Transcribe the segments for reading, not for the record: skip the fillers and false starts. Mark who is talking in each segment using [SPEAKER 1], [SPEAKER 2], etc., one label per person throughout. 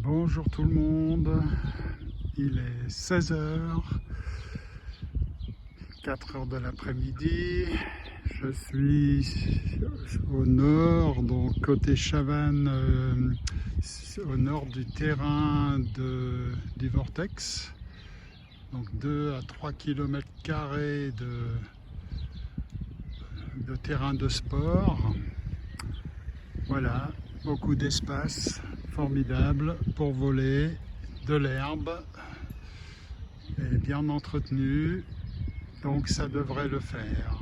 [SPEAKER 1] Bonjour tout le monde, il est 16 h, 4 h de l'après-midi. Je suis au nord, donc côté Chavannes, au nord du terrain du Vortex. Donc 2 à 3 km² de terrain de sport. Voilà, beaucoup d'espace, formidable pour voler, de l'herbe, et bien entretenu, donc ça devrait le faire.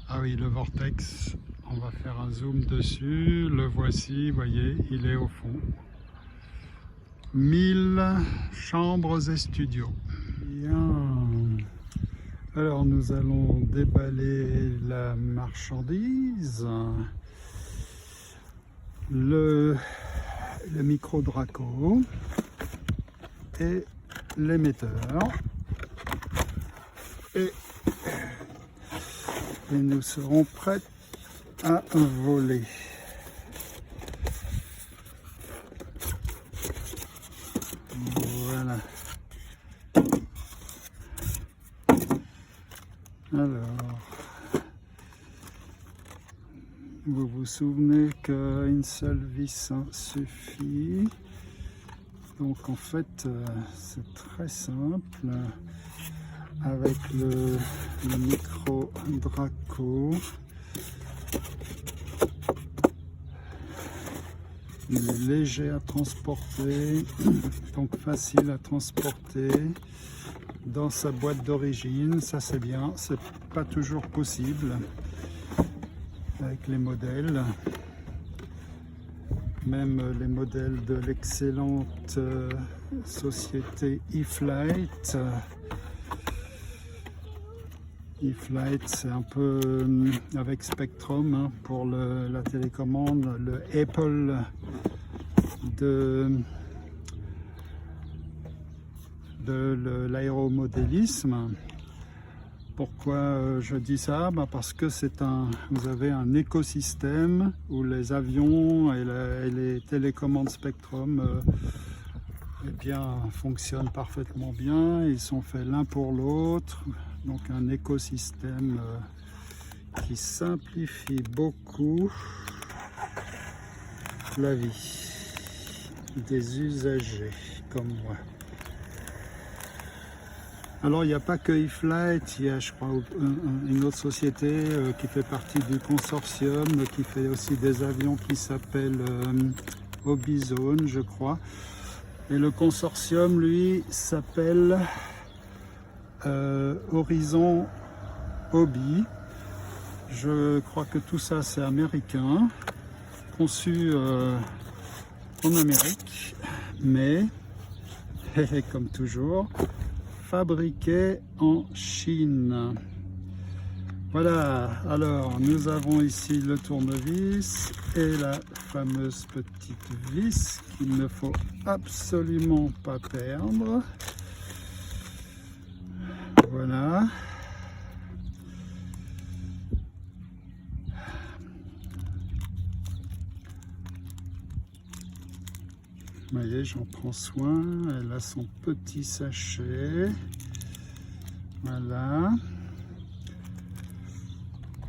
[SPEAKER 1] Ah oui, le Vortex, on va faire un zoom dessus, le voici, vous voyez, il est au fond. 1000 chambres et studios. Bien. Alors nous allons déballer la marchandise. Le micro Draco et l'émetteur, et nous serons prêts à voler. Voilà. Alors, vous vous souvenez qu'une seule vis suffit. Donc en fait, c'est très simple. Avec le micro Draco, il est léger à transporter, donc facile à transporter dans sa boîte d'origine. Ça c'est bien, c'est pas toujours possible avec les modèles. Même les modèles de l'excellente société eFlight. eFlight, c'est un peu avec Spectrum hein, pour la télécommande, le Apple de l'aéromodélisme. Pourquoi je dis ça? Parce que vous avez un écosystème où les avions et les télécommandes Spectrum eh bien, fonctionnent parfaitement bien. Ils sont faits l'un pour l'autre. Donc un écosystème qui simplifie beaucoup la vie des usagers comme moi. Alors il n'y a pas que eFlight, il y a je crois une autre société qui fait partie du consortium, qui fait aussi des avions qui s'appellent Hobbyzone je crois. Et le consortium lui s'appelle Horizon Hobby. Je crois que tout ça c'est américain, conçu en Amérique, mais comme toujours fabriqué en Chine. Voilà, alors nous avons ici le tournevis et la fameuse petite vis qu'il ne faut absolument pas perdre. Voilà. Vous voyez, j'en prends soin. Elle a son petit sachet. Voilà.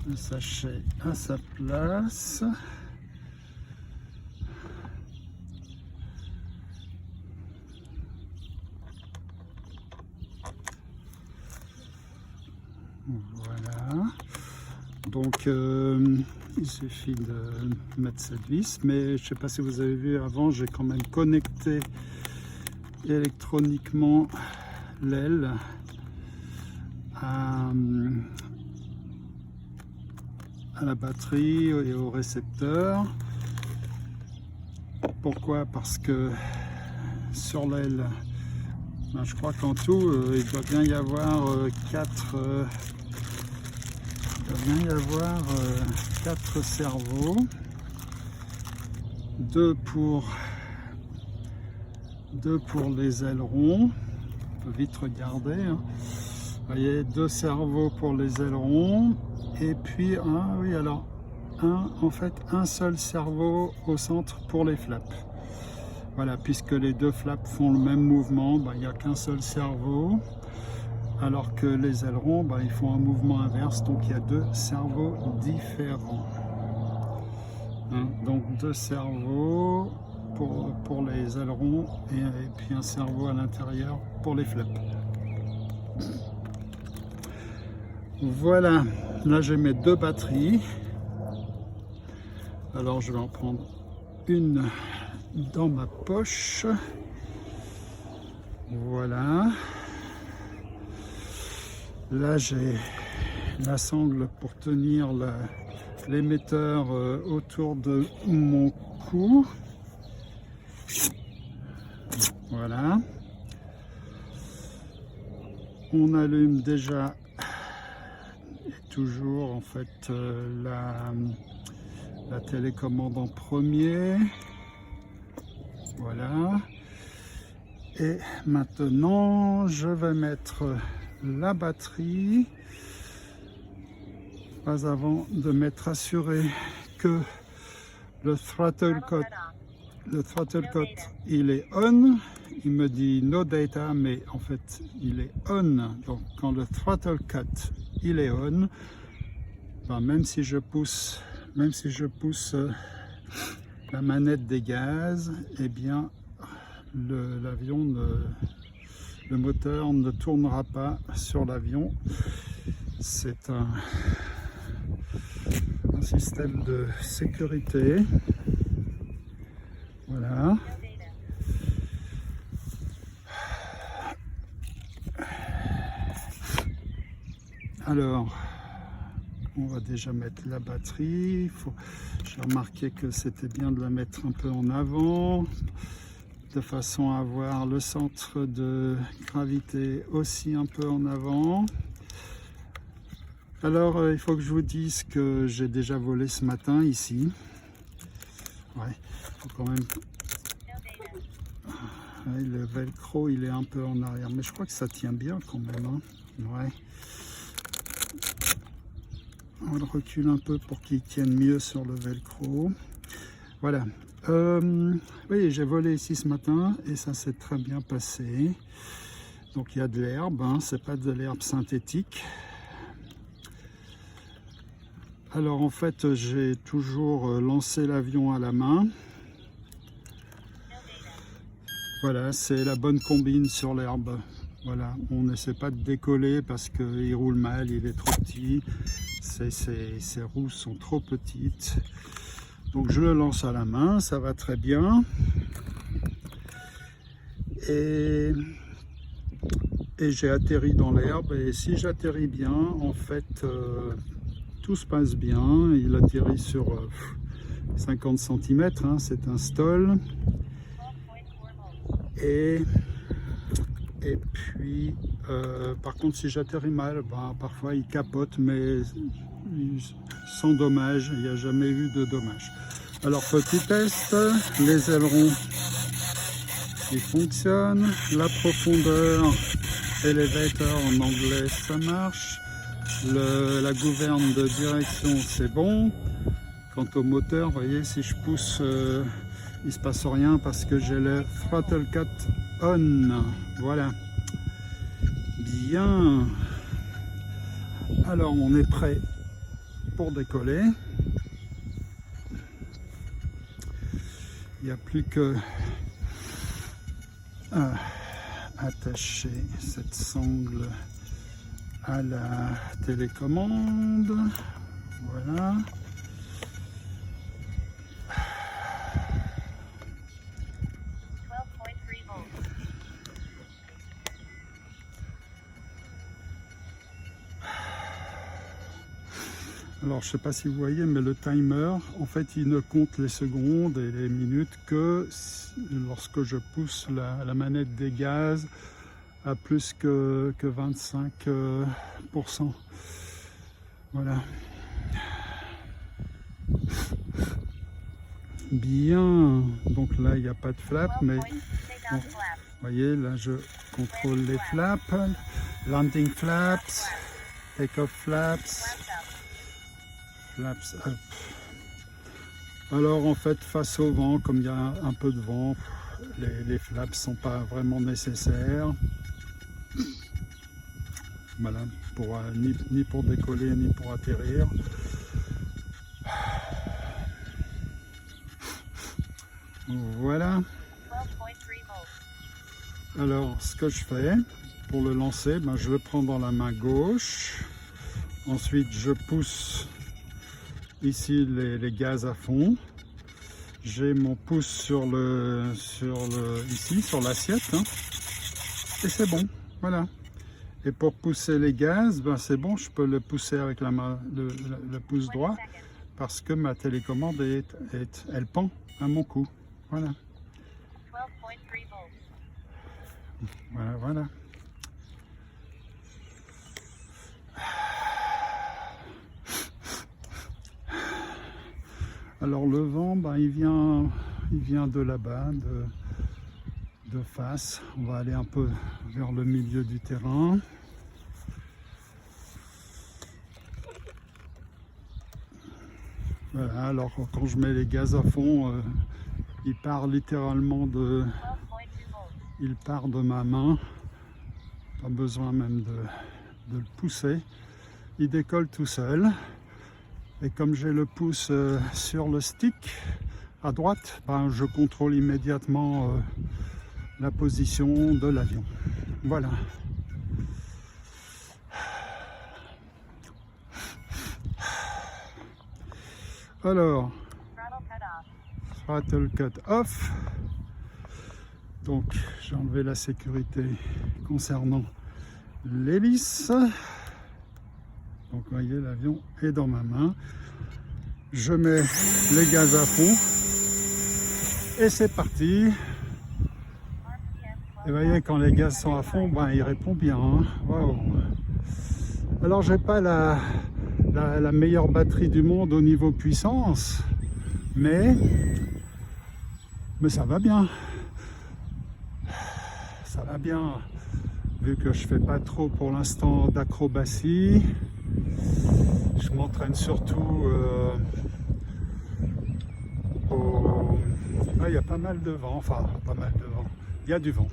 [SPEAKER 1] Le sachet à sa place. Voilà. Donc il suffit de mettre cette vis, mais je ne sais pas si vous avez vu avant, j'ai quand même connecté électroniquement l'aile à la batterie et au récepteur. Pourquoi? Parce que sur l'aile, je crois qu'en tout il doit bien y avoir 4 cerveaux, 2 pour les ailerons. On peut vite regarder hein. Vous voyez, 2 cerveaux pour les ailerons et puis en fait un seul cerveau au centre pour les flaps. Voilà, puisque les deux flaps font le même mouvement, il n'y a qu'un seul cerveau, alors que les ailerons, ils font un mouvement inverse, donc il y a deux cerveaux différents. Hein, donc deux cerveaux pour les ailerons et puis un cerveau à l'intérieur pour les flaps. Voilà, là j'ai mes deux batteries. Alors je vais en prendre une dans ma poche. Voilà. Là j'ai la sangle pour tenir l'émetteur autour de mon cou. Voilà. On allume déjà et toujours en fait la télécommande en premier. Voilà. Et maintenant je vais mettre la batterie. Pas avant de m'être assuré que le throttle cut il est on. Il me dit no data, mais en fait il est on. Donc quand le throttle cut il est on, même si je pousse la manette des gaz, eh bien l'avion, le moteur ne tournera pas sur l'avion. C'est un système de sécurité. Voilà. Alors, on va déjà mettre la batterie. J'ai remarqué que c'était bien de la mettre un peu en avant, de façon à avoir le centre de gravité aussi un peu en avant. Alors, il faut que je vous dise que j'ai déjà volé ce matin ici. Ouais, faut quand même. Ouais, le velcro, il est un peu en arrière, mais je crois que ça tient bien quand même. Hein. Ouais. On le recule un peu pour qu'il tienne mieux sur le velcro. Voilà. Oui, j'ai volé ici ce matin et ça s'est très bien passé. Donc il y a de l'herbe, hein, c'est pas de l'herbe synthétique. Alors en fait, j'ai toujours lancé l'avion à la main. Voilà, c'est la bonne combine sur l'herbe. Voilà, on n'essaie pas de décoller parce qu'il roule mal, il est trop petit. Ses roues sont trop petites. Donc je le lance à la main, ça va très bien. Et j'ai atterri dans l'herbe. Et si j'atterris bien, en fait, tout se passe bien. Il atterrit sur 50 cm, hein, c'est un stall. Et puis, par contre, si j'atterris mal, parfois il capote, mais sans dommage, il n'y a jamais eu de dommage. Alors, petit test, les ailerons, ils fonctionnent, la profondeur, elevator en anglais, ça marche, la gouverne de direction, c'est bon. Quant au moteur, vous voyez, si je pousse, il ne se passe rien parce que j'ai le throttle cut on. Voilà. Bien. Alors, on est prêt pour décoller. Il n'y a plus que à attacher cette sangle à la télécommande. Voilà. Alors, je ne sais pas si vous voyez, mais le timer, en fait, il ne compte les secondes et les minutes que lorsque je pousse la manette des gaz à plus que 25%. Voilà. Bien. Donc là, il n'y a pas de flap, mais bon, vous voyez, là, je contrôle les flaps. Landing flaps, take-off flaps. Flaps up. Alors en fait, face au vent, comme il y a un peu de vent, les flaps ne sont pas vraiment nécessaires. Voilà, ni pour décoller ni pour atterrir. Voilà. Alors, ce que je fais pour le lancer, ben, je le prends dans la main gauche. Ensuite, je pousse ici les gaz à fond. J'ai mon pouce ici sur l'assiette, hein, et c'est bon. Voilà. Et pour pousser les gaz, ben c'est bon, je peux le pousser avec la main, le pouce droit, parce que ma télécommande elle pend à mon cou. Voilà. Voilà, voilà. Alors le vent, ben, il vient de là-bas, de face. On va aller un peu vers le milieu du terrain. Voilà, alors quand je mets les gaz à fond, il part littéralement il part de ma main. Pas besoin même de le pousser. Il décolle tout seul. Et comme j'ai le pouce sur le stick à droite, ben, je contrôle immédiatement la position de l'avion. Voilà. Alors, throttle cut off. Donc, j'ai enlevé la sécurité concernant l'hélice. Donc, vous voyez, l'avion est dans ma main. Je mets les gaz à fond. Et c'est parti. Et vous voyez, quand les gaz sont à fond, ben, il répond bien. Hein. Wow. Alors, j'ai pas la meilleure batterie du monde au niveau puissance, mais ça va bien. Ça va bien, vu que je fais pas trop pour l'instant d'acrobatie. Je m'entraîne surtout il y a pas mal de vent, enfin pas mal de vent, il y a du vent.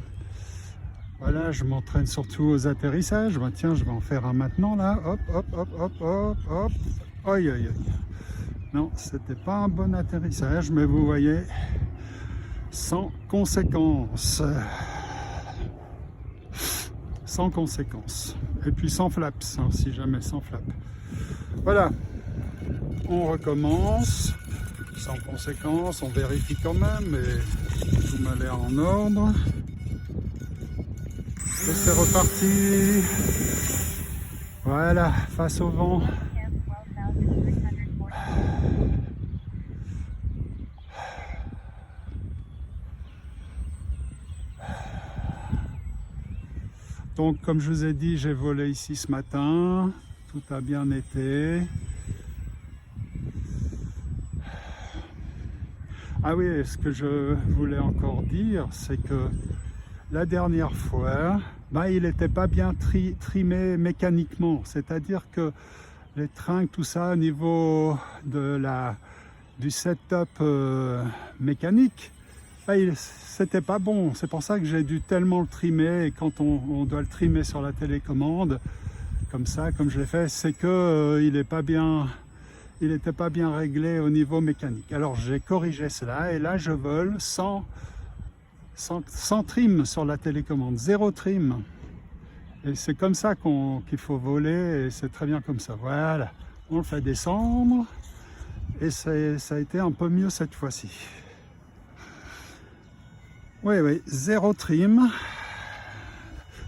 [SPEAKER 1] Voilà, je m'entraîne surtout aux atterrissages. Ben, tiens, je vais en faire un maintenant là. Hop, hop, hop, hop, hop, hop. Aïe, aïe, aïe. Non, c'était pas un bon atterrissage, mais vous voyez, sans conséquence. Sans conséquence. Et puis sans flaps, hein, si jamais sans flap. Voilà. On recommence. Sans conséquence, on vérifie quand même, mais tout m'a l'air en ordre. Et c'est reparti. Voilà, face au vent. Donc, comme je vous ai dit, j'ai volé ici ce matin. Tout a bien été. Ah oui, ce que je voulais encore dire, c'est que la dernière fois, ben, il n'était pas bien trimé mécaniquement. C'est-à-dire que les tringles, tout ça, au niveau du setup mécanique, ben, c'était pas bon. C'est pour ça que j'ai dû tellement le trimer. Et quand on doit le trimer sur la télécommande, comme ça, comme je l'ai fait, c'est que il n'était pas bien réglé au niveau mécanique. Alors j'ai corrigé cela et là je vole sans trim sur la télécommande, zéro trim. Et c'est comme ça qu'il faut voler et c'est très bien comme ça. Voilà, on le fait descendre et ça a été un peu mieux cette fois-ci. Oui, oui, zéro trim.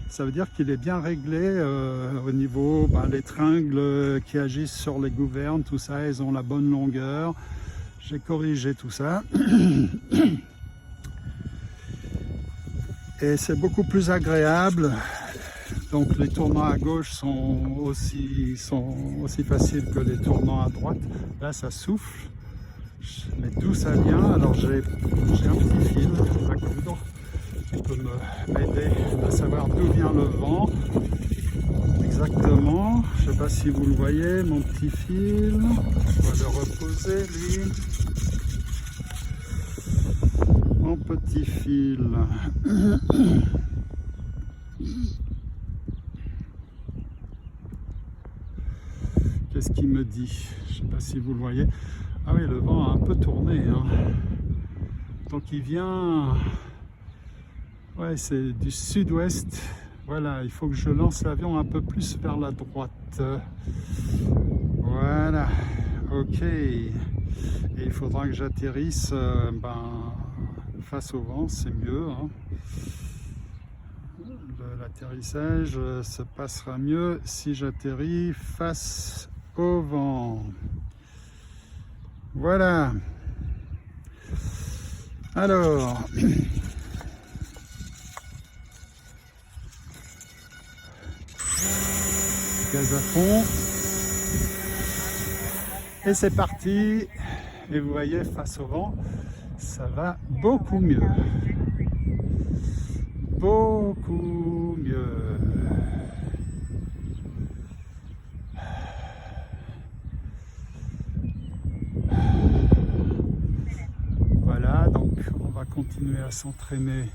[SPEAKER 1] Ça veut dire qu'il est bien réglé au niveau, ben, les tringles qui agissent sur les gouvernes, tout ça, ils ont la bonne longueur. J'ai corrigé tout ça. Et c'est beaucoup plus agréable. Donc les tournants à gauche sont aussi faciles que les tournants à droite. Là, ça souffle. Mais d'où ça vient? Alors j'ai un petit fil à coudre qui peut m'aider à savoir d'où vient le vent exactement. Je ne sais pas si vous le voyez, mon petit fil. On va le reposer lui. Mon petit fil. Qu'est-ce qu'il me dit? Je ne sais pas si vous le voyez. Ah oui, le vent a un peu tourné, hein. Donc il vient... Ouais, c'est du sud-ouest. Voilà, il faut que je lance l'avion un peu plus vers la droite. Voilà, ok. Et il faudra que j'atterrisse face au vent, c'est mieux, hein. L'atterrissage se passera mieux si j'atterris face au vent. Voilà. Alors... Gaz à fond. Et c'est parti. Et vous voyez, face au vent, ça va beaucoup mieux. Beaucoup mieux. Voilà, donc on va continuer à s'entraîner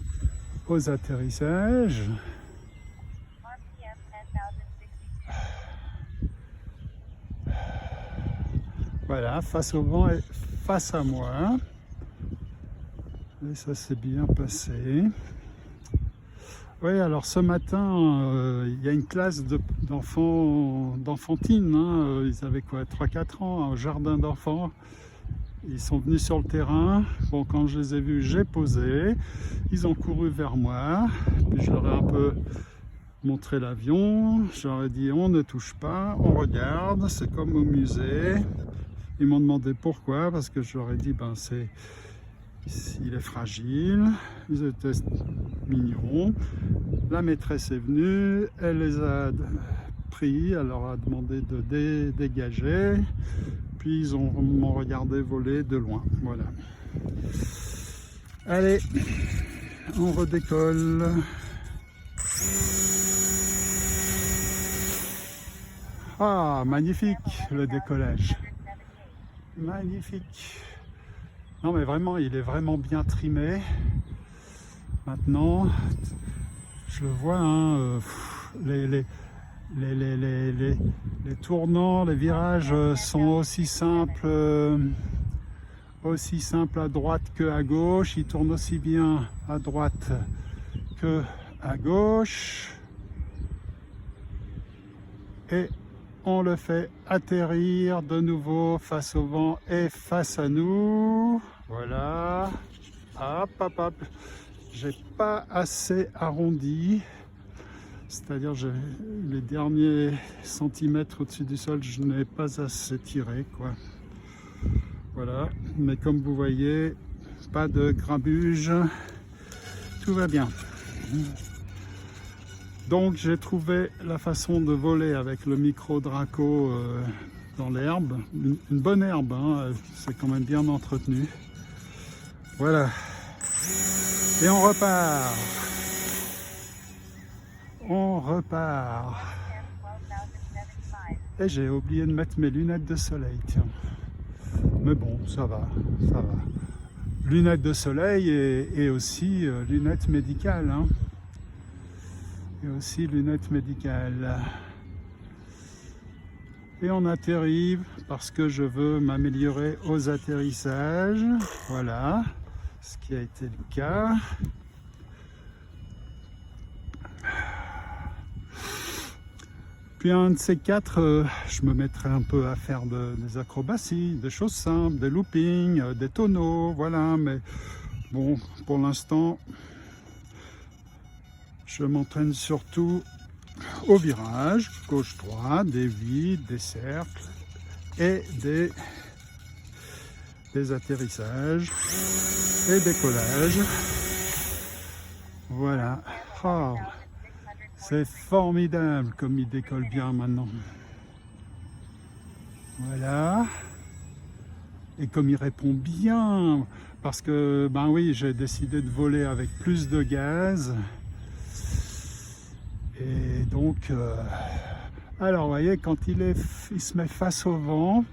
[SPEAKER 1] aux atterrissages. Voilà, face au vent et face à moi. Et ça s'est bien passé. Oui, alors ce matin, il y a une classe d'enfantine, hein, ils avaient quoi, 3-4 ans, au jardin d'enfants. Ils sont venus sur le terrain. Bon, quand je les ai vus, j'ai posé. Ils ont couru vers moi. Puis je leur ai un peu montré l'avion. Je leur ai dit, on ne touche pas, on regarde, c'est comme au musée. Ils m'ont demandé pourquoi, parce que je leur ai dit, il est fragile. Ils étaient mignons. La maîtresse est venue, elle les a pris, elle leur a demandé de dégager, puis ils m'ont regardé voler de loin. Voilà. Allez, on redécolle. Ah, magnifique le décollage. Magnifique. Non mais vraiment, il est vraiment bien trimé. Maintenant, je le vois, hein, les tournants, les virages sont aussi simples à droite que à gauche. Ils tournent aussi bien à droite que à gauche. Et on le fait atterrir de nouveau face au vent et face à nous. Voilà. Hop, hop, hop. J'ai pas assez arrondi. C'est-à-dire les derniers centimètres au-dessus du sol, je n'ai pas assez tiré, quoi. Voilà. Mais comme vous voyez, pas de grabuge. Tout va bien. Donc j'ai trouvé la façon de voler avec le micro Draco dans l'herbe, une bonne herbe, hein, c'est quand même bien entretenu. Voilà. Et on repart. On repart. Et j'ai oublié de mettre mes lunettes de soleil, tiens. Mais bon, ça va, ça va. Lunettes de soleil et aussi lunettes médicales, hein. Et aussi lunettes médicales. Et on atterrit parce que je veux m'améliorer aux atterrissages. Voilà, ce qui a été le cas. Puis un de ces quatre, je me mettrai un peu à faire des acrobaties, des choses simples, des loopings, des tonneaux, voilà. Mais bon, pour l'instant, je m'entraîne surtout au virage, gauche-droite, des vides, des cercles et des atterrissages et décollages. Voilà. Oh, c'est formidable comme il décolle bien maintenant. Voilà. Et comme il répond bien, parce que, ben oui, j'ai décidé de voler avec plus de gaz. Et donc, alors vous voyez, quand il se met face au vent,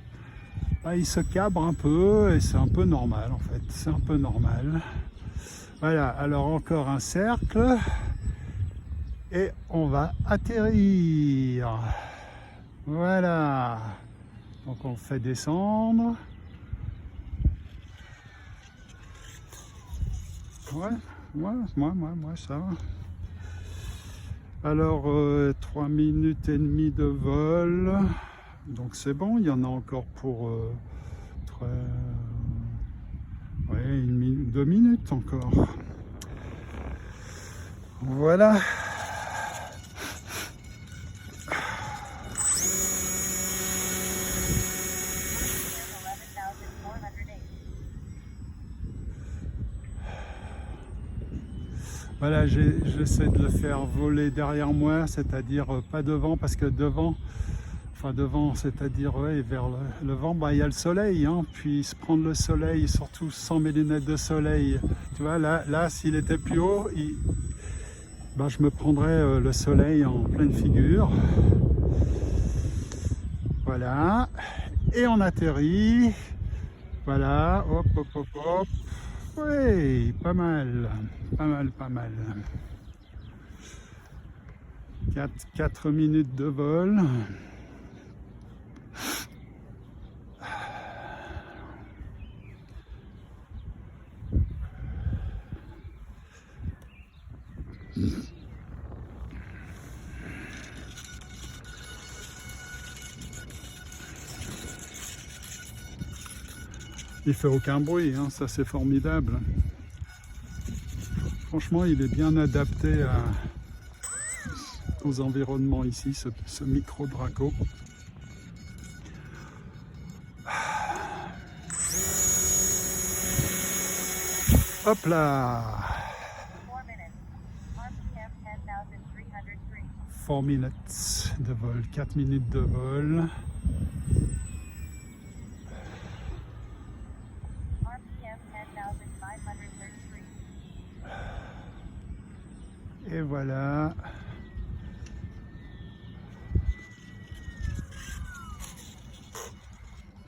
[SPEAKER 1] ben, il se cabre un peu et c'est un peu normal en fait, c'est un peu normal. Voilà, alors encore un cercle et on va atterrir. Voilà, donc on le fait descendre. Ouais, ça va. Alors 3 minutes et demie de vol, donc c'est bon, il y en a encore pour 2 minutes encore. Voilà. Voilà, j'essaie de le faire voler derrière moi, c'est-à-dire pas devant, parce que devant, c'est-à-dire ouais, vers le vent, bah, il y a le soleil, hein, puis se prendre le soleil, surtout sans mes lunettes de soleil, tu vois, là s'il était plus haut, bah, je me prendrais le soleil en pleine figure. Voilà, et on atterrit, voilà, hop, hop, hop, hop. Oui, pas mal. 4 minutes de vol. Il fait aucun bruit, hein, ça c'est formidable. Franchement, il est bien adapté aux environnements ici, ce micro-Draco. Hop là! 4 minutes de vol, 4 minutes de vol. Et voilà.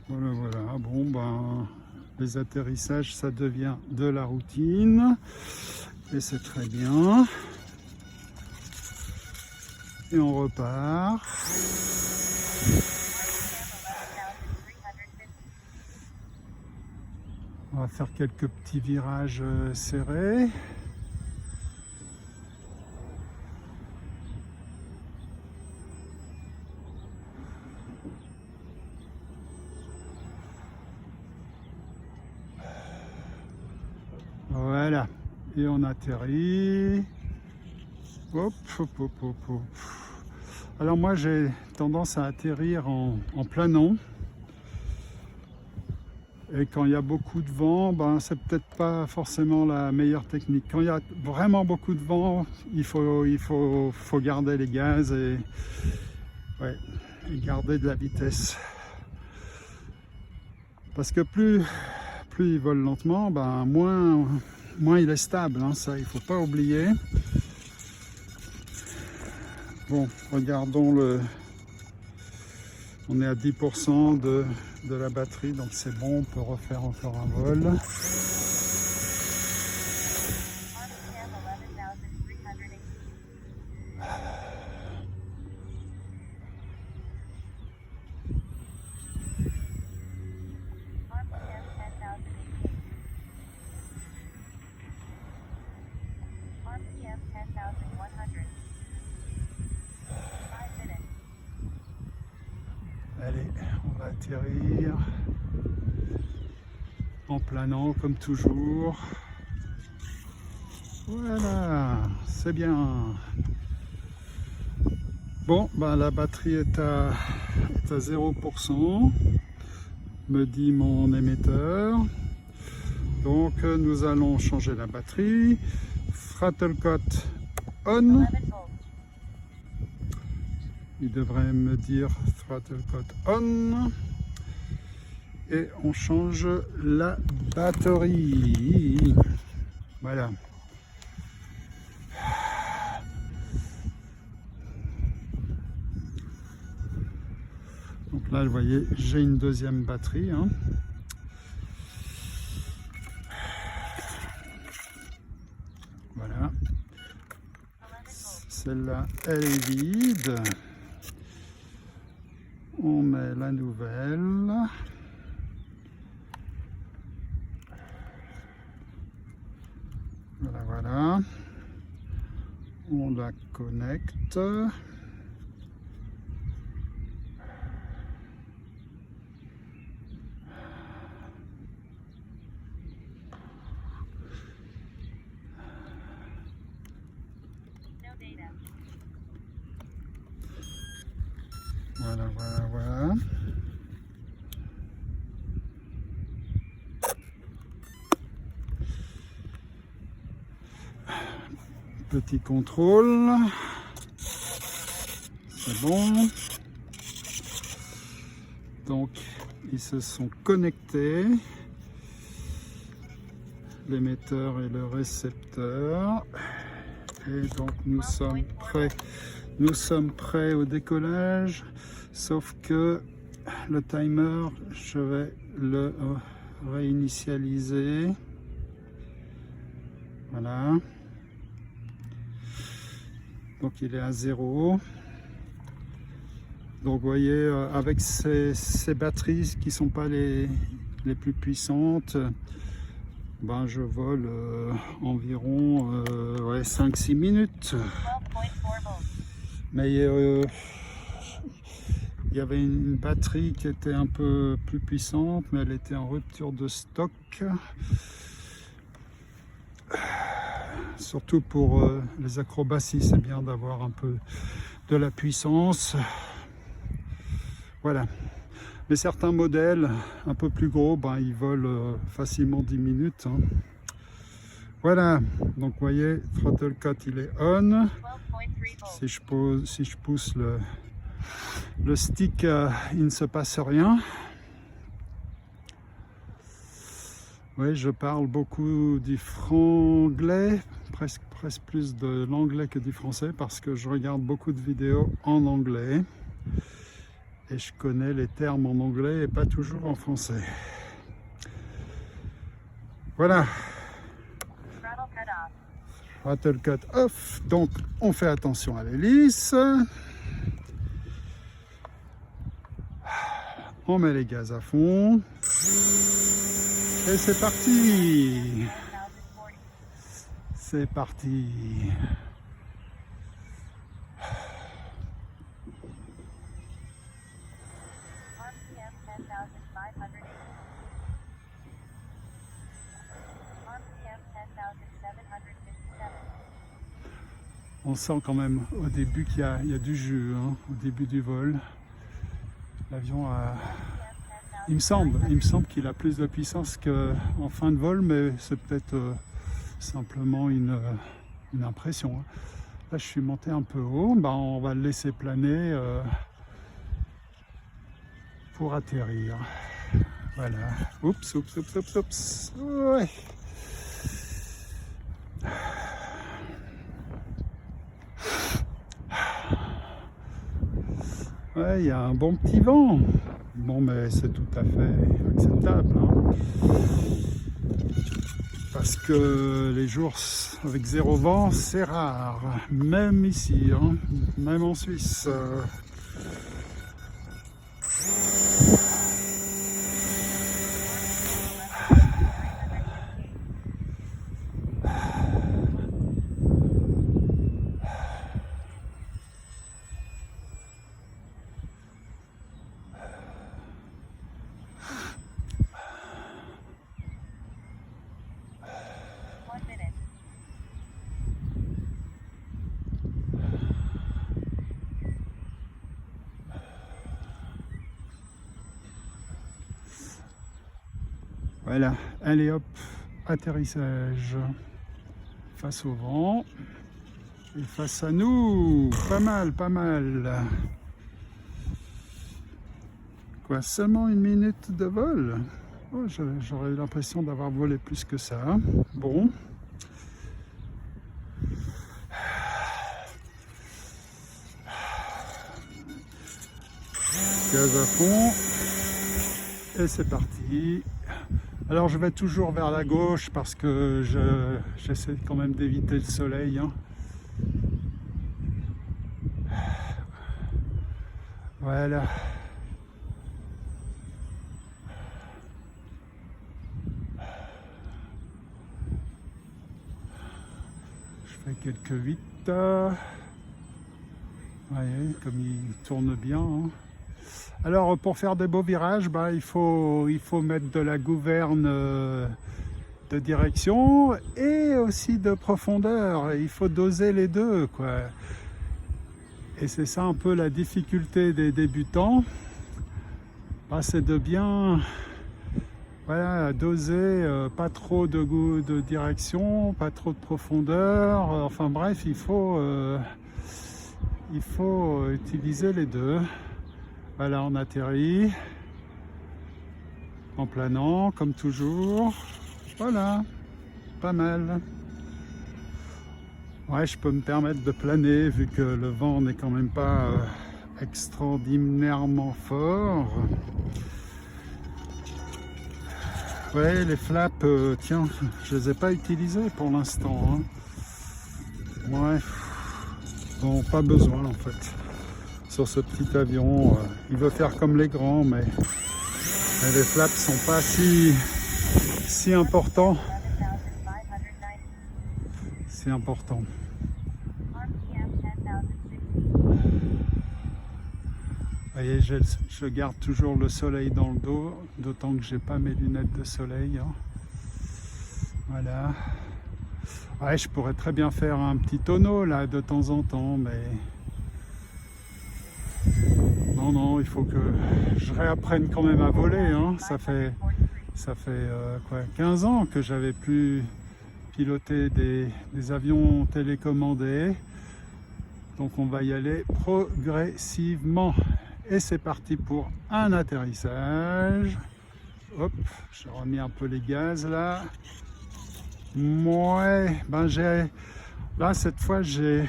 [SPEAKER 1] Voilà. Bon, ben, les atterrissages, ça devient de la routine. Et c'est très bien. Et on repart. On va faire quelques petits virages serrés. Voilà, et on atterrit. Hop, hop, hop, hop, hop. Alors moi j'ai tendance à atterrir en planant. Et quand il y a beaucoup de vent, ben, c'est peut-être pas forcément la meilleure technique. Quand il y a vraiment beaucoup de vent, il faut garder les gaz et garder de la vitesse. Parce que plus il vole lentement, ben, moins il est stable, hein, ça il faut pas oublier. Bon, regardons on est à 10% de la batterie, donc c'est bon, on peut refaire encore un vol. Allez, on va atterrir en planant comme toujours. Voilà, c'est bien. Bon, ben, la batterie est à 0%, me dit mon émetteur. Donc nous allons changer la batterie. Throttle cut on. Il devrait me dire throttle cut on. Et on change la batterie. Voilà. Donc là, vous voyez, j'ai une deuxième batterie. Hein. Celle-là, elle est vide. On met la nouvelle. Voilà, voilà. On la connecte. Voilà, voilà, voilà. Petit contrôle. C'est bon. Donc, ils se sont connectés. L'émetteur et le récepteur. Et donc, nous sommes prêts. Nous sommes prêts au décollage. Sauf que le timer, je vais le réinitialiser. Voilà. Donc il est à 0. Donc vous voyez, avec ces batteries qui ne sont pas les plus puissantes, ben, je vole environ 5-6 minutes. Mais il y avait une batterie qui était un peu plus puissante, mais elle était en rupture de stock. Surtout pour les acrobaties, c'est bien d'avoir un peu de la puissance. Voilà. Mais certains modèles un peu plus gros, ben, ils volent facilement 10 minutes. Hein. Voilà. Donc vous voyez, throttle cut il est on. Si je pousse le stick, il ne se passe rien. Oui, je parle beaucoup du franglais, presque plus de l'anglais que du français, parce que je regarde beaucoup de vidéos en anglais et je connais les termes en anglais et pas toujours en français. Voilà. Throttle cut off. Donc on fait attention à l'hélice. On met les gaz à fond. Et c'est parti. C'est parti. On sent quand même au début qu'il y a du jeu, hein, au début du vol. L'avion a... Il me semble qu'il a plus de puissance qu'en fin de vol, mais c'est peut-être simplement une impression. Hein. Là, je suis monté un peu haut, ben, on va le laisser planer pour atterrir. Voilà. Oups, oups, oups, oups, oups. Ouais. Ouais, il y a un bon petit vent. Bon, mais c'est tout à fait acceptable. Hein. Parce que les jours avec zéro vent, c'est rare. Même ici, hein, même en Suisse. Voilà, allez hop, atterrissage face au vent et face à nous, pas mal, pas mal. Quoi, seulement 1 minute de vol? Oh, j'aurais l'impression d'avoir volé plus que ça. Bon. Gaz à fond. Et c'est parti. Alors je vais toujours vers la gauche parce que j'essaie quand même d'éviter le soleil. Hein. Voilà. Je fais quelques 8. Voyez, comme il tourne bien. Hein. Alors pour faire des beaux virages, bah, il faut mettre de la gouverne de direction et aussi de profondeur. Il faut doser les deux, quoi. Et c'est ça un peu la difficulté des débutants. Bah, c'est de bien doser, pas trop de direction, pas trop de profondeur. Enfin bref, il faut utiliser les deux. Voilà, on atterrit en planant comme toujours. Voilà, pas mal. Ouais, je peux me permettre de planer vu que le vent n'est quand même pas extraordinairement fort. Ouais, les flaps, tiens, je les ai pas utilisés pour l'instant. Hein. Ouais, bon, pas besoin en fait. Sur ce petit avion, il veut faire comme les grands, mais les flaps sont pas si importants. C'est important. Vous voyez, je garde toujours le soleil dans le dos, d'autant que j'ai pas mes lunettes de soleil. Hein. Voilà. Ouais, je pourrais très bien faire un petit tonneau là de temps en temps, mais non, il faut que je réapprenne quand même à voler. Hein. Ça fait quoi, 15 ans que j'avais plus piloté des avions télécommandés. Donc on va y aller progressivement. Et c'est parti pour un atterrissage. Hop, j'ai remis un peu les gaz là. Ouais, ben là cette fois j'ai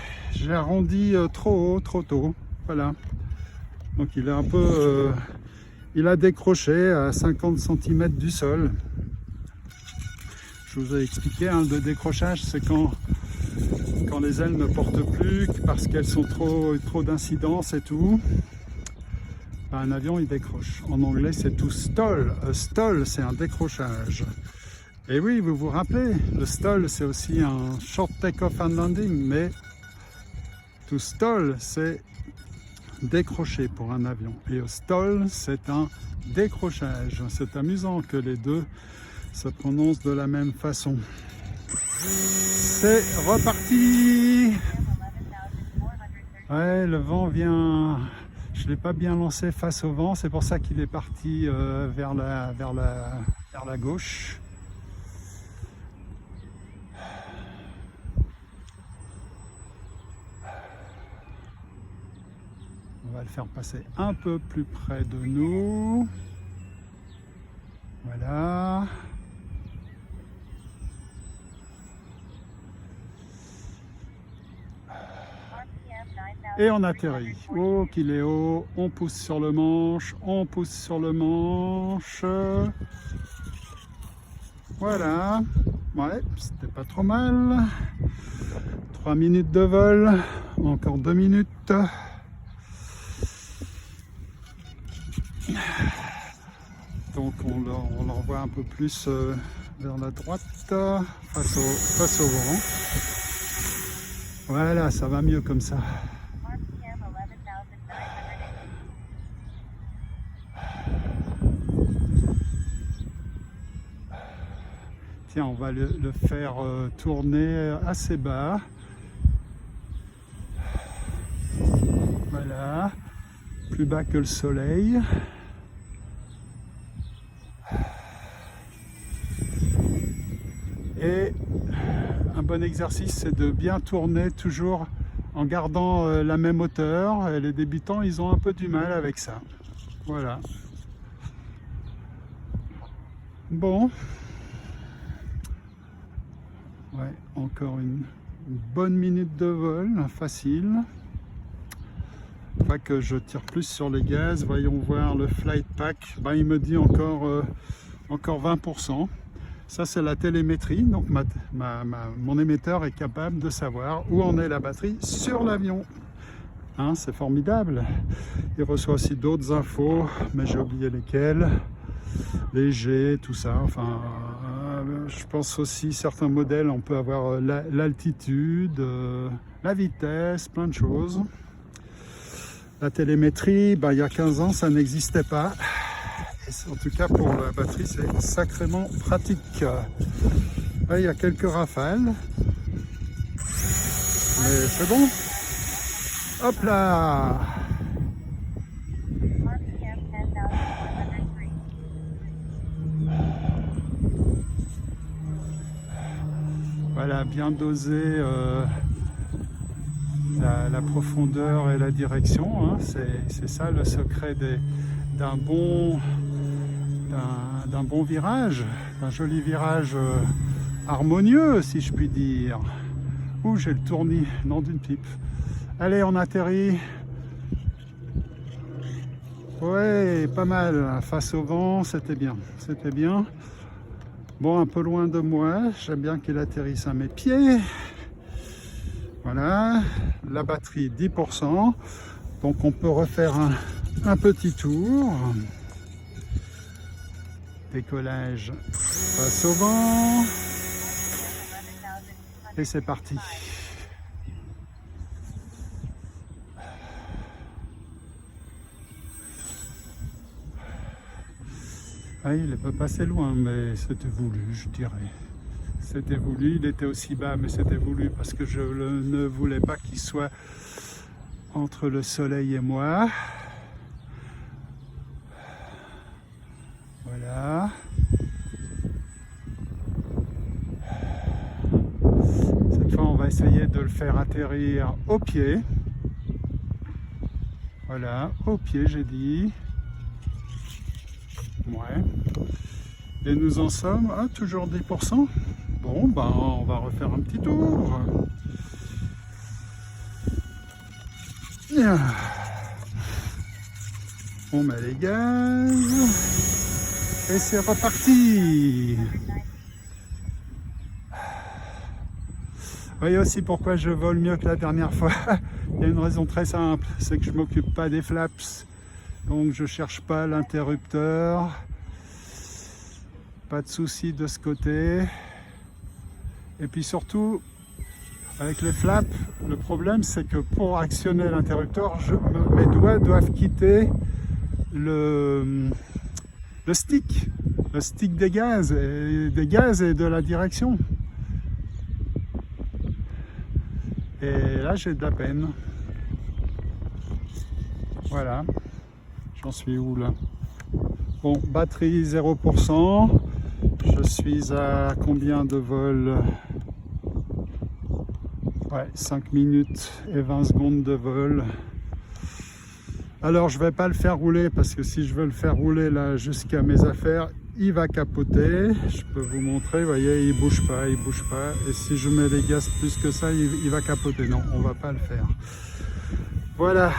[SPEAKER 1] arrondi trop haut, trop tôt. Voilà. Donc il est un peu, il a décroché à 50 cm du sol. Je vous ai expliqué, hein, le décrochage, c'est quand les ailes ne portent plus parce qu'elles sont trop d'incidence et tout. Ben, un avion il décroche. En anglais c'est to stall. A stall c'est un décrochage. Et oui, vous vous rappelez, le stall c'est aussi un short take-off and landing, mais to stall c'est décrocher pour un avion. Et stall c'est un décrochage. C'est amusant que les deux se prononcent de la même façon. C'est reparti. Ouais, le vent vient. Je ne l'ai pas bien lancé face au vent, c'est pour ça qu'il est parti vers la gauche. On va le faire passer un peu plus près de nous. Voilà. Et on atterrit. Oh, qu'il est haut. On pousse sur le manche. On pousse sur le manche. Voilà. Ouais, c'était pas trop mal. 3 minutes de vol. Encore 2 minutes. Donc on l'envoie un peu plus vers la droite face au vent. Voilà, ça va mieux comme ça. Tiens, on va le faire tourner assez bas. Voilà, plus bas que le soleil. Et un bon exercice, c'est de bien tourner toujours en gardant la même hauteur. Et les débutants, ils ont un peu du mal avec ça. Voilà. Bon. Ouais, encore une bonne minute de vol, facile. Pas que je tire plus sur les gaz. Voyons voir le flight pack. Ben, il me dit encore 20%. Ça, c'est la télémétrie. Donc, mon émetteur est capable de savoir où en est la batterie sur l'avion. Hein, c'est formidable. Il reçoit aussi d'autres infos, mais j'ai oublié lesquelles. Les G, tout ça. Enfin, je pense aussi certains modèles, on peut avoir l'altitude, la vitesse, plein de choses. La télémétrie, ben, il y a 15 ans, ça n'existait pas. Et en tout cas, pour la batterie, c'est sacrément pratique. Là, il y a quelques rafales. Mais c'est bon. Hop là! Voilà, bien doser la profondeur et la direction. Hein. C'est ça le secret d'un bon virage, d'un joli virage harmonieux, si je puis dire. Ouh, j'ai le tournis, nom d'une pipe. Allez, on atterrit. Ouais, pas mal. Face au vent, c'était bien. C'était bien. Bon, un peu loin de moi. J'aime bien qu'il atterrisse à mes pieds. Voilà. La batterie, 10%. Donc, on peut refaire un petit tour. Décollage face au vent. Et c'est parti. Ah, il n'est pas passé loin, mais c'était voulu, je dirais. C'était voulu, il était aussi bas, mais c'était voulu parce que je ne voulais pas qu'il soit entre le soleil et moi. Voilà. Cette fois, on va essayer de le faire atterrir au pied. Voilà, au pied, j'ai dit. Ouais. Et nous en sommes à toujours 10%. Bon, ben, on va refaire un petit tour. Bien. On met les gaz. Et c'est reparti. Vous voyez aussi pourquoi je vole mieux que la dernière fois. Il y a une raison très simple, c'est que je ne m'occupe pas des flaps. Donc je cherche pas l'interrupteur. Pas de souci de ce côté. Et puis surtout, avec les flaps, le problème c'est que pour actionner l'interrupteur, mes doigts doivent quitter le stick des gaz et de la direction. Et là j'ai de la peine. Voilà. J'en suis où là? Bon, batterie 0%. Je suis à combien de vols? Ouais, 5 minutes et 20 secondes de vol. Alors je vais pas le faire rouler parce que si je veux le faire rouler là jusqu'à mes affaires, il va capoter. Je peux vous montrer, vous voyez, il bouge pas, il bouge pas. Et si je mets les gaz plus que ça, il va capoter. Non, on va pas le faire. Voilà.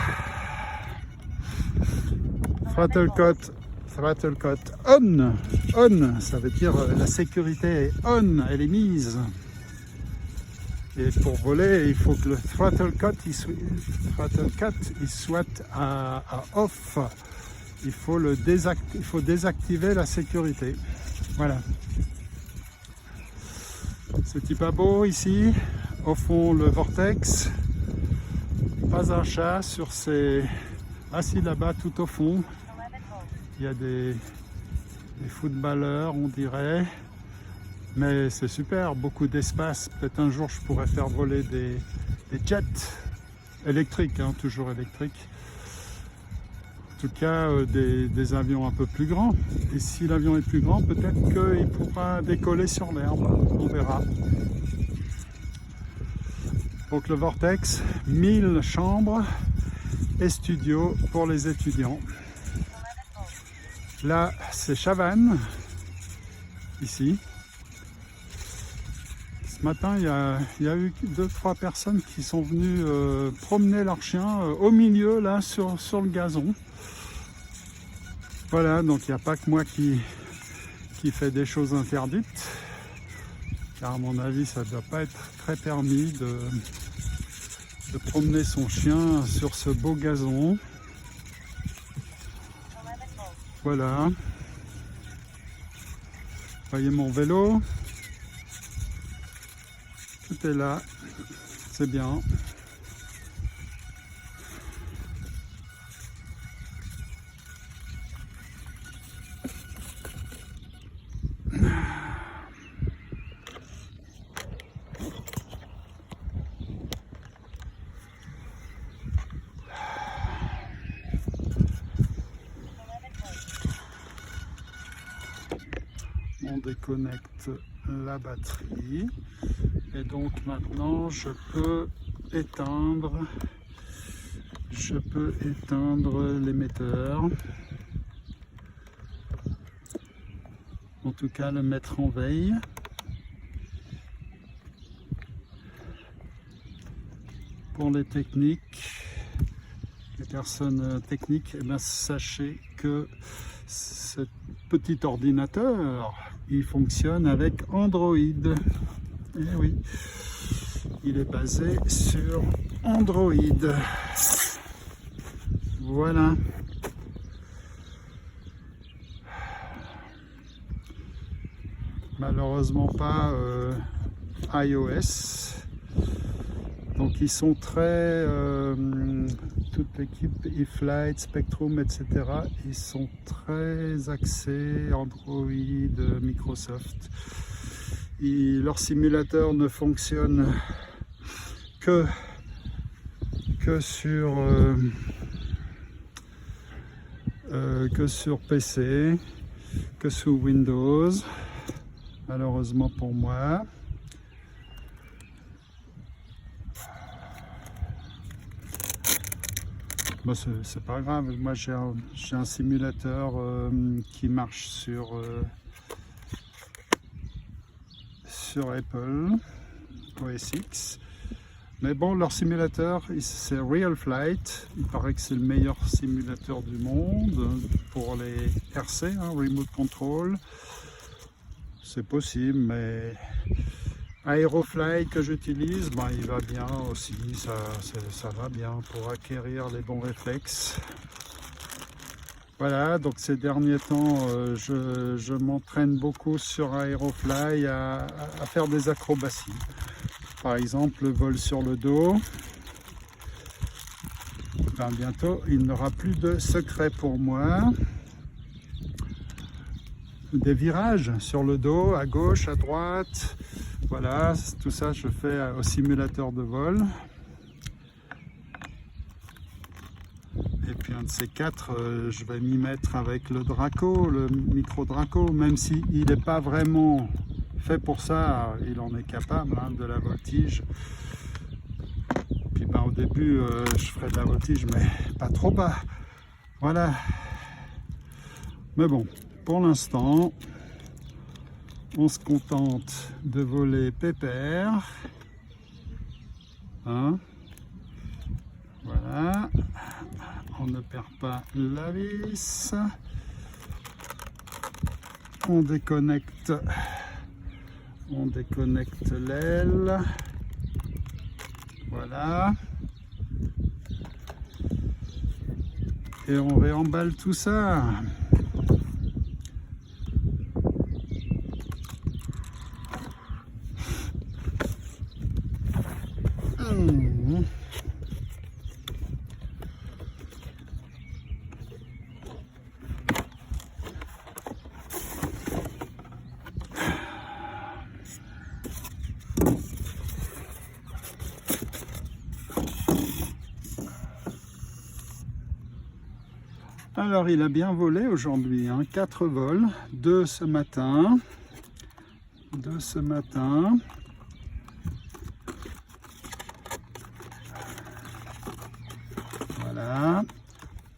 [SPEAKER 1] Throttle cut on, ça veut dire la sécurité est on, elle est mise. Et pour voler, il faut que le throttle cut il soit à off. Il faut désactiver la sécurité. Voilà. C'est pas beau ici. Au fond, le vortex. Pas un chat sur ces... Assis là-bas tout au fond. Il y a des footballeurs, on dirait. Mais c'est super, beaucoup d'espace. Peut-être un jour, je pourrais faire voler des jets électriques, hein, toujours électriques. En tout cas, des avions un peu plus grands. Et si l'avion est plus grand, peut-être qu'il pourra décoller sur l'herbe. On verra. Donc le vortex, 1000 chambres et studio pour les étudiants. Là, c'est Chavannes, ici. Ce matin, il y a eu 2-3 personnes qui sont venues promener leurs chiens au milieu, là, sur le gazon. Voilà, donc il n'y a pas que moi qui fait des choses interdites. Car à mon avis, ça ne doit pas être très permis de promener son chien sur ce beau gazon. Voilà. Voyez mon vélo. Tout est là. C'est bien. On déconnecte la batterie et donc maintenant je peux éteindre l'émetteur, en tout cas le mettre en veille. Pour les personnes techniques, eh bien, sachez que ce petit ordinateur, il fonctionne avec Android. Et oui, il est basé sur Android. Voilà. Malheureusement pas iOS. Donc ils sont très, toute l'équipe eFlight, Spectrum, etc. Ils sont très axés Android, Microsoft. Leur simulateur ne fonctionne que sur PC, que sous Windows. Malheureusement pour moi. Bon, c'est pas grave, moi j'ai un simulateur qui marche sur Apple OS X, mais bon, leur simulateur c'est Real Flight, il paraît que c'est le meilleur simulateur du monde pour les RC, hein, Remote Control. C'est possible, mais Aerofly que j'utilise, ben, il va bien aussi, ça va bien pour acquérir les bons réflexes. Voilà, donc ces derniers temps, je m'entraîne beaucoup sur Aerofly à faire des acrobaties. Par exemple, le vol sur le dos. Ben, bientôt, il n'aura plus de secret pour moi. Des virages sur le dos, à gauche, à droite. Voilà, tout ça je fais au simulateur de vol. Et puis un de ces quatre, je vais m'y mettre avec le Draco, le micro Draco, même s'il n'est pas vraiment fait pour ça, il en est capable, hein, de la voltige. Puis ben, au début, je ferai de la voltige, mais pas trop bas. Voilà. Mais bon, pour l'instant, on se contente de voler pépère. Hein? Voilà. On ne perd pas la vis. On déconnecte l'aile. Voilà. Et on réemballe tout ça. Alors il a bien volé aujourd'hui, hein, 4 vols, 2 ce matin, voilà,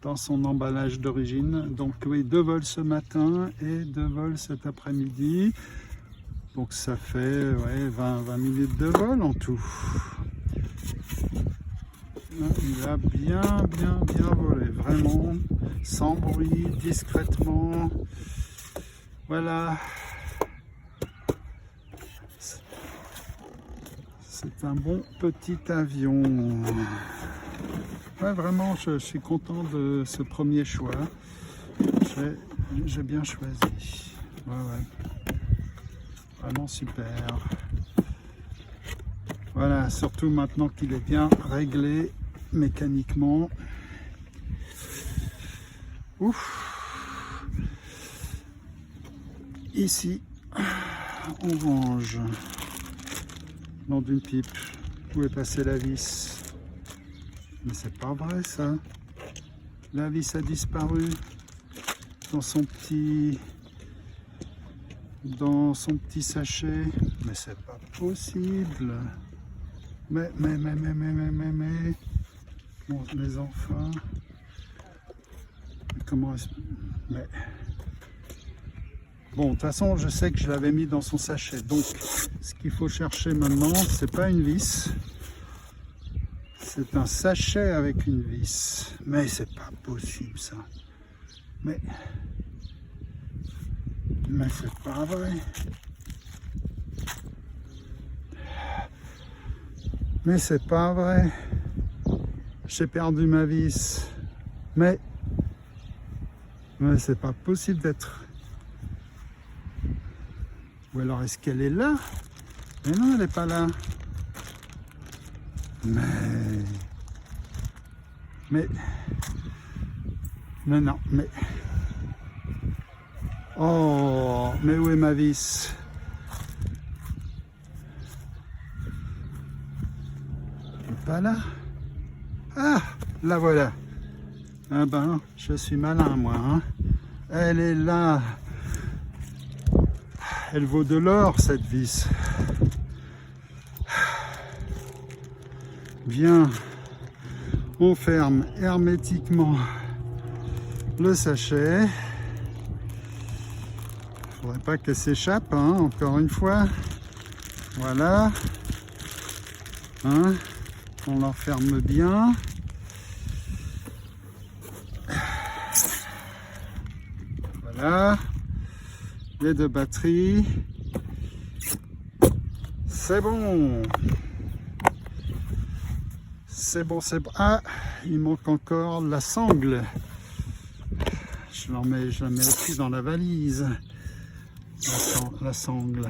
[SPEAKER 1] dans son emballage d'origine. Donc oui, 2 vols ce matin et 2 vols cet après-midi, donc ça fait ouais, 20 minutes de vol en tout. Il a bien volé, vraiment, sans bruit, discrètement. Voilà. C'est un bon petit avion. Ouais, vraiment, je suis content de ce premier choix. J'ai bien choisi. Ouais. Vraiment super. Voilà, surtout maintenant qu'il est bien réglé mécaniquement. Ouf. Ici, on range dans une pipe où est passée la vis. Mais c'est pas vrai ça. La vis a disparu dans son petit sachet. Mais c'est pas possible. Mais bon, mes enfants. Comment est-ce... Mais... Bon, de toute façon, je sais que je l'avais mis dans son sachet. Donc, ce qu'il faut chercher maintenant, c'est pas une vis. C'est un sachet avec une vis. Mais c'est pas possible, ça. Mais c'est pas vrai. Mais c'est pas vrai. J'ai perdu ma vis. Mais c'est pas possible d'être... Ou alors est-ce qu'elle est là? Mais non, elle n'est pas là. Mais non, mais... Oh, mais où est ma vis? Elle n'est pas là. Ah, la voilà. Ah ben, je suis malin, moi. Hein. Elle est là. Elle vaut de l'or, cette vis. Bien, on ferme hermétiquement le sachet. Il ne faudrait pas qu'elle s'échappe, hein, encore une fois. Voilà. Hein, on l'enferme bien. Voilà. Les deux batteries. C'est bon. C'est bon, c'est bon. Ah, il manque encore la sangle. Je la mets aussi dans la valise. La sangle.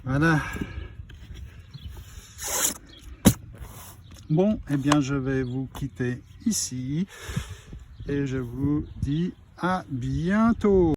[SPEAKER 1] Voilà. Bon, eh bien, je vais vous quitter ici. Et je vous dis à bientôt.